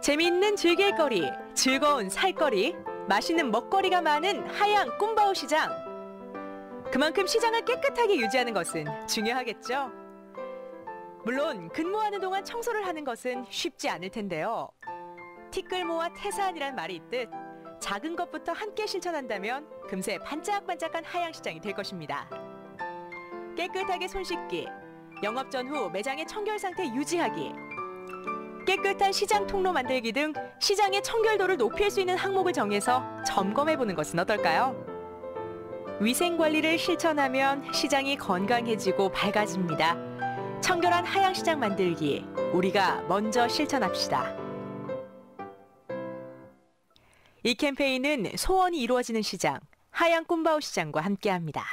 재미있는 즐길거리, 즐거운 살거리, 맛있는 먹거리가 많은 하양 꾼바오 시장. 그만큼 시장을 깨끗하게 유지하는 것은 중요하겠죠. 물론 근무하는 동안 청소를 하는 것은 쉽지 않을 텐데요. 티끌 모아 태산이란 말이 있듯 작은 것부터 함께 실천한다면 금세 반짝반짝한 하양시장이 될 것입니다. 깨끗하게 손 씻기, 영업 전후 매장의 청결 상태 유지하기, 깨끗한 시장 통로 만들기 등 시장의 청결도를 높일 수 있는 항목을 정해서 점검해보는 것은 어떨까요? 위생관리를 실천하면 시장이 건강해지고 밝아집니다. 청결한 하양시장 만들기, 우리가 먼저 실천합시다. 이 캠페인은 소원이 이루어지는 시장, 하양 꾼바오 시장과 함께합니다.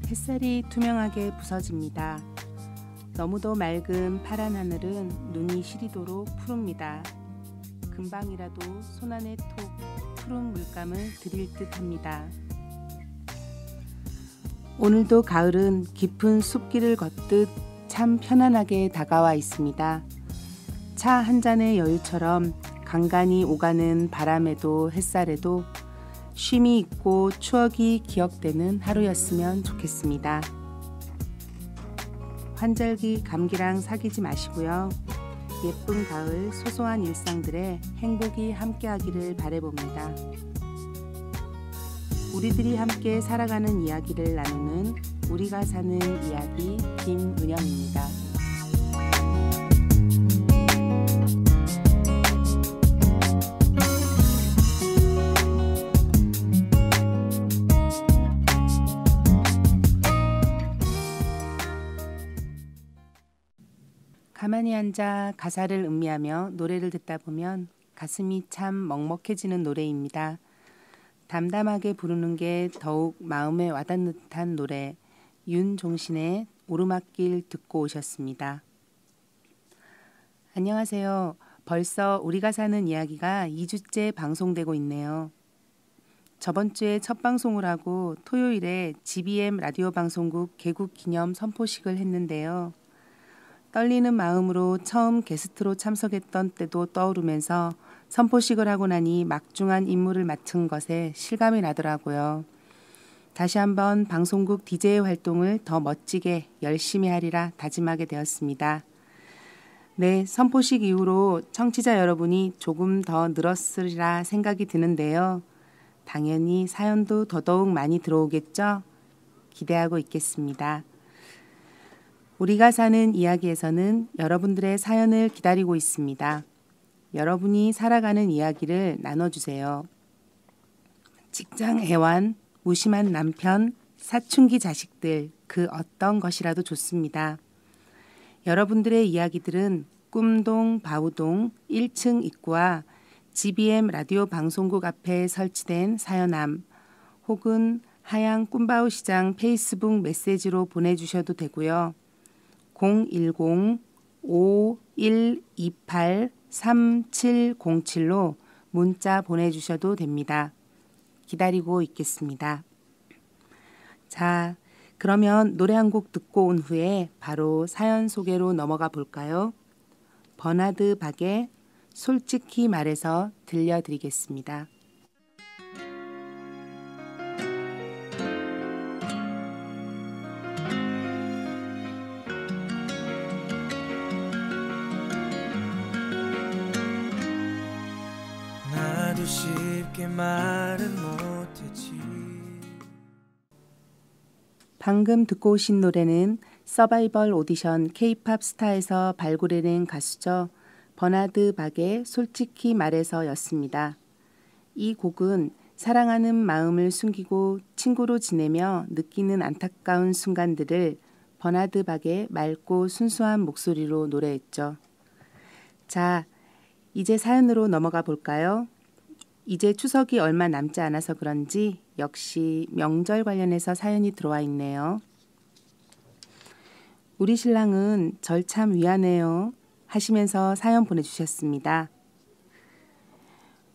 햇살이 투명하게 부서집니다. 너무도 맑은 파란 하늘은 눈이 시리도록 푸릅니다. 금방이라도 손안에 톡 푸른 물감을 드릴 듯합니다. 오늘도 가을은 깊은 숲길을 걷듯 참 편안하게 다가와 있습니다. 차 한 잔의 여유처럼 간간히 오가는 바람에도 햇살에도 쉼이 있고 추억이 기억되는 하루였으면 좋겠습니다. 환절기 감기랑 사귀지 마시고요. 예쁜 가을 소소한 일상들에 행복이 함께하기를 바라봅니다. 우리들이 함께 살아가는 이야기를 나누는 우리가 사는 이야기 김은영입니다. 가만히 앉아 가사를 음미하며 노래를 듣다 보면 가슴이 참 먹먹해지는 노래입니다. 담담하게 부르는 게 더욱 마음에 와닿는 듯한 노래, 윤종신의 오르막길 듣고 오셨습니다. 안녕하세요. 벌써 우리가 사는 이야기가 2주째 방송되고 있네요. 저번 주에 첫 방송을 하고 토요일에 GBM 라디오 방송국 개국 기념 선포식을 했는데요. 떨리는 마음으로 처음 게스트로 참석했던 때도 떠오르면서 선포식을 하고 나니 막중한 임무를 맡은 것에 실감이 나더라고요. 다시 한번 방송국 DJ 활동을 더 멋지게 열심히 하리라 다짐하게 되었습니다. 네, 선포식 이후로 청취자 여러분이 조금 더 늘었으리라 생각이 드는데요. 당연히 사연도 더더욱 많이 들어오겠죠? 기대하고 있겠습니다. 우리가 사는 이야기에서는 여러분들의 사연을 기다리고 있습니다. 여러분이 살아가는 이야기를 나눠주세요. 직장 애완, 무심한 남편, 사춘기 자식들, 그 어떤 것이라도 좋습니다. 여러분들의 이야기들은 꿈동 바우동 1층 입구와 GBM 라디오 방송국 앞에 설치된 사연함 혹은 하양 꾼바오 시장 페이스북 메시지로 보내주셔도 되고요. 010-5128-3707로 문자 보내주셔도 됩니다. 기다리고 있겠습니다. 자, 그러면 노래 한 곡 듣고 온 후에 바로 사연 소개로 넘어가 볼까요? 버나드 박의 솔직히 말해서 들려드리겠습니다. 나도 쉽게 말은 못했지. 방금 듣고 오신 노래는 서바이벌 오디션 K-팝 스타에서 발굴해낸 가수죠. 버나드 박의 솔직히 말해서 였습니다. 이 곡은 사랑하는 마음을 숨기고 친구로 지내며 느끼는 안타까운 순간들을 버나드 박의 맑고 순수한 목소리로 노래했죠. 자, 이제 사연으로 넘어가 볼까요? 이제 추석이 얼마 남지 않아서 그런지 역시 명절 관련해서 사연이 들어와 있네요. 우리 신랑은 절 참 위하네요 하시면서 사연 보내주셨습니다.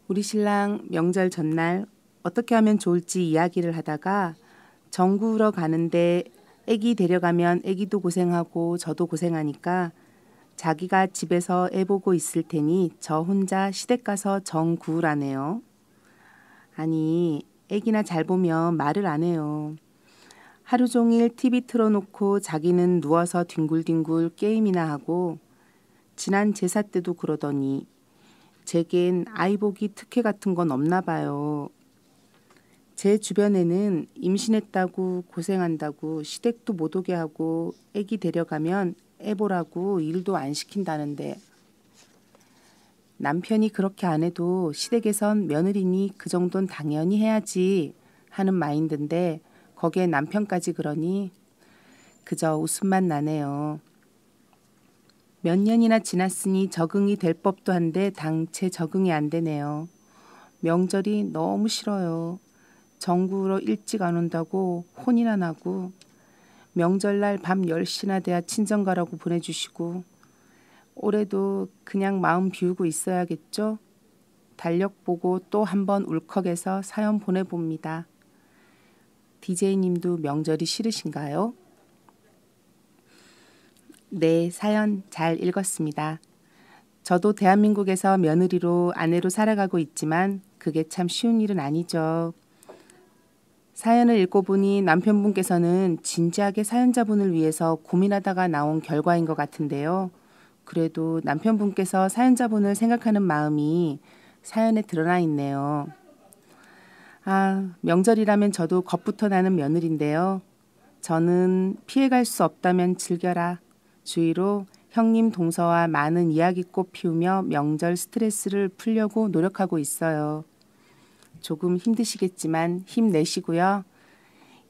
우리 신랑 명절 전날 어떻게 하면 좋을지 이야기를 하다가 정 구우러 가는데 애기 데려가면 애기도 고생하고 저도 고생하니까 자기가 집에서 애 보고 있을 테니 저 혼자 시댁 가서 정 구우라네요. 아니 애기나 잘 보면 말을 안 해요. 하루 종일 TV 틀어놓고 자기는 누워서 뒹굴뒹굴 게임이나 하고 지난 제사 때도 그러더니 제겐 아이 보기 특혜 같은 건 없나 봐요. 제 주변에는 임신했다고 고생한다고 시댁도 못 오게 하고 애기 데려가면 애 보라고 일도 안 시킨다는데 남편이 그렇게 안 해도 시댁에선 며느리니 그 정도는 당연히 해야지 하는 마인드인데 거기에 남편까지 그러니 그저 웃음만 나네요. 몇 년이나 지났으니 적응이 될 법도 한데 당최 적응이 안 되네요. 명절이 너무 싫어요. 정구로 일찍 안 온다고 혼이나 나고 명절날 밤 10시나 돼야 친정 가라고 보내주시고 올해도 그냥 마음 비우고 있어야겠죠? 달력 보고 또 한번 울컥해서 사연 보내봅니다. DJ님도 명절이 싫으신가요? 네, 사연 잘 읽었습니다. 저도 대한민국에서 며느리로 아내로 살아가고 있지만 그게 참 쉬운 일은 아니죠. 사연을 읽고 보니 남편분께서는 진지하게 사연자분을 위해서 고민하다가 나온 결과인 것 같은데요. 그래도 남편분께서 사연자분을 생각하는 마음이 사연에 드러나 있네요. 아, 명절이라면 저도 겁부터 나는 며느리인데요. 저는 피해갈 수 없다면 즐겨라 주의로 형님 동서와 많은 이야기꽃 피우며 명절 스트레스를 풀려고 노력하고 있어요. 조금 힘드시겠지만 힘내시고요.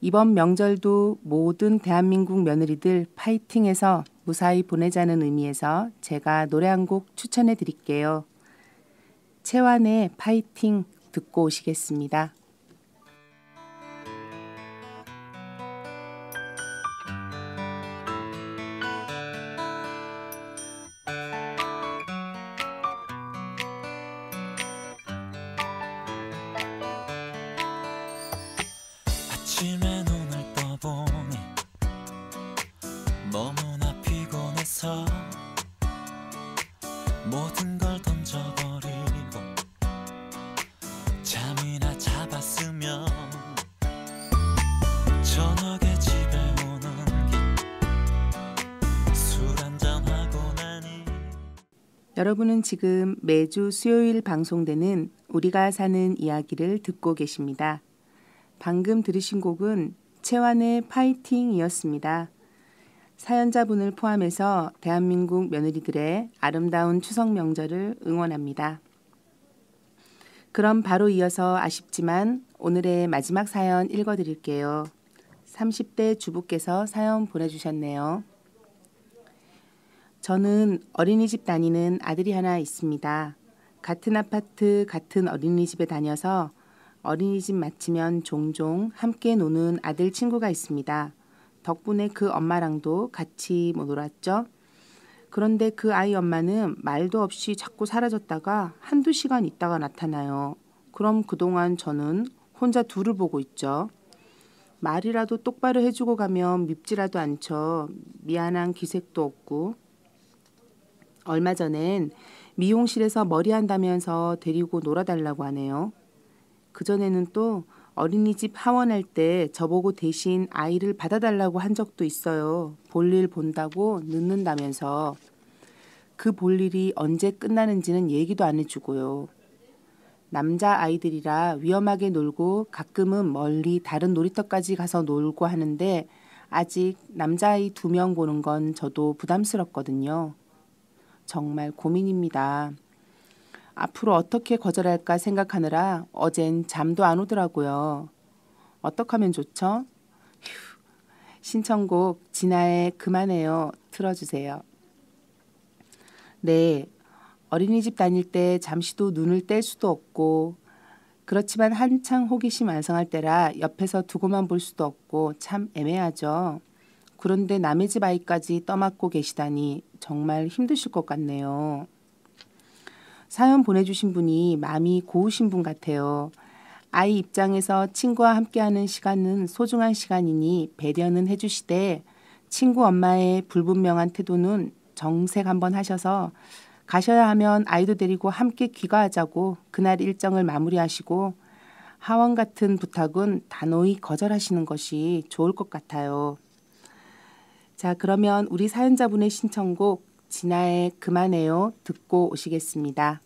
이번 명절도 모든 대한민국 며느리들 파이팅해서 무사히 보내자는 의미에서 제가 노래 한 곡 추천해 드릴게요. 채완의 파이팅 듣고 오시겠습니다. 아침에 눈을 떠보니 너무나 피곤해서 모든 걸 던져버리고 잠이나 잡았으면 저녁에 집에 오는 길 술 한잔하고 나니 여러분은 지금 매주 수요일 방송되는 우리가 사는 이야기를 듣고 계십니다. 방금 들으신 곡은 채완의 파이팅이었습니다. 사연자분을 포함해서 대한민국 며느리들의 아름다운 추석 명절을 응원합니다. 그럼 바로 이어서 아쉽지만 오늘의 마지막 사연 읽어드릴게요. 30대 주부께서 사연 보내주셨네요. 저는 어린이집 다니는 아들이 하나 있습니다. 같은 아파트, 같은 어린이집에 다녀서 어린이집 마치면 종종 함께 노는 아들 친구가 있습니다. 덕분에 그 엄마랑도 같이 놀았죠. 그런데 그 아이 엄마는 말도 없이 자꾸 사라졌다가 한두 시간 있다가 나타나요. 그럼 그동안 저는 혼자 둘을 보고 있죠. 말이라도 똑바로 해주고 가면 밉지라도 않죠. 미안한 기색도 없고. 얼마 전엔 미용실에서 머리 한다면서 데리고 놀아달라고 하네요. 그전에는 또 어린이집 하원할 때 저보고 대신 아이를 받아달라고 한 적도 있어요. 볼일 본다고 늦는다면서. 그 볼일이 언제 끝나는지는 얘기도 안 해주고요. 남자 아이들이라 위험하게 놀고 가끔은 멀리 다른 놀이터까지 가서 놀고 하는데 아직 남자아이 2명 보는 건 저도 부담스럽거든요. 정말 고민입니다. 앞으로 어떻게 거절할까 생각하느라 어젠 잠도 안 오더라고요. 어떻게 하면 좋죠? 휴, 신청곡 진아의 그만해요 틀어주세요. 네, 어린이집 다닐 때 잠시도 눈을 뗄 수도 없고 그렇지만 한창 호기심 왕성할 때라 옆에서 두고만 볼 수도 없고 참 애매하죠. 그런데 남의 집 아이까지 떠맡고 계시다니 정말 힘드실 것 같네요. 사연 보내주신 분이 마음이 고우신 분 같아요. 아이 입장에서 친구와 함께하는 시간은 소중한 시간이니 배려는 해주시되 친구 엄마의 불분명한 태도는 정색 한번 하셔서 가셔야 하면 아이도 데리고 함께 귀가하자고 그날 일정을 마무리하시고 하원 같은 부탁은 단호히 거절하시는 것이 좋을 것 같아요. 자, 그러면 우리 사연자분의 신청곡 진아의 그만해요 듣고 오시겠습니다.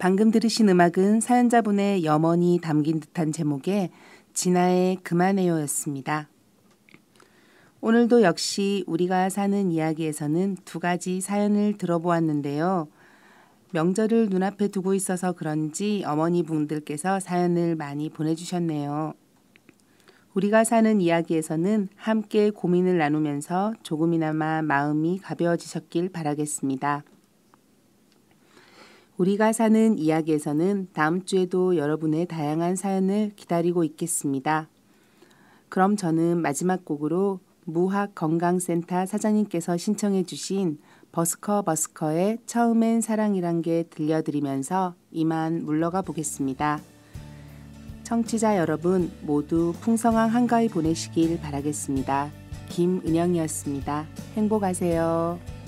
방금 들으신 음악은 사연자분의 염원이 담긴 듯한 제목의 진아의 그만해요였습니다. 오늘도 역시 우리가 사는 이야기에서는 두 가지 사연을 들어보았는데요. 명절을 눈앞에 두고 있어서 그런지 어머니 분들께서 사연을 많이 보내주셨네요. 우리가 사는 이야기에서는 함께 고민을 나누면서 조금이나마 마음이 가벼워지셨길 바라겠습니다. 우리가 사는 이야기에서는 다음 주에도 여러분의 다양한 사연을 기다리고 있겠습니다. 그럼 저는 마지막 곡으로 무학건강센터 사장님께서 신청해 주신 버스커의 처음엔 사랑이란 게 들려드리면서 이만 물러가 보겠습니다. 청취자 여러분 모두 풍성한 한가위 보내시길 바라겠습니다. 김은영이었습니다. 행복하세요.